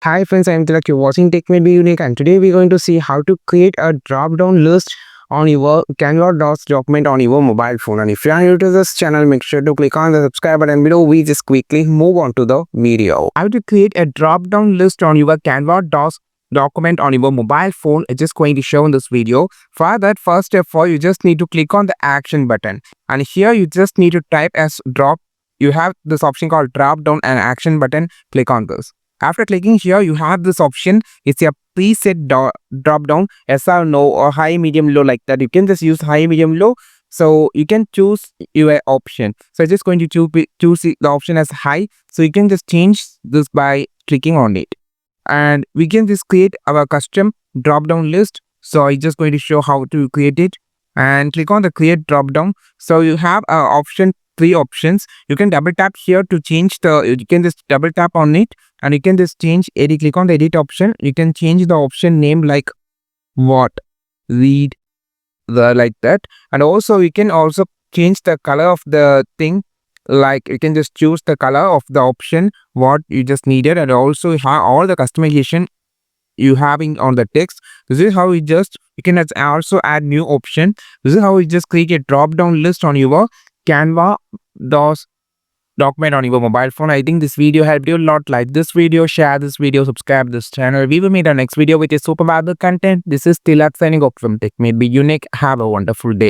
Hi friends, I am Tilak. You're watching Tech May Be Unique, and today we're going to see how to create a drop-down list on your Canva Docs document on your mobile phone. And if you are new to this channel, make sure to click on the subscribe button below. We just quickly move on to the video. How to create a drop-down list on your Canva Docs document on your mobile phone. It's just going to show in this video. For that, first step you just need to click on the action button, and here you just need to type as drop. You have this option called drop down and action button. Click on this. After clicking here, you have this option. It's a preset drop down, yes or no, or high, medium, low, like that. You can just use high, medium, low. So you can choose your option. So I'm just going to choose the option as high. So you can just change this by clicking on it. And we can just create our custom drop down list. So I'm just going to show how to create it. And click on the create drop down. So you have three options. You can double tap here to change you can just double tap on it, and you can just change edit. Click on the edit option. You can change the option name like what, read, the, like that. And also you can also change the color of the thing. Like you can just choose the color of the option what you just needed, and also have all the customization you having on the text. This is how you can also add new option. This is how you just create a drop down list on your Canva DOS document on your mobile phone. I think this video helped you a lot. Like this video, share this video, subscribe this channel. We will meet our next video with a super valuable content. This is Tilak signing off from Tech May Be Unique. Have a wonderful day.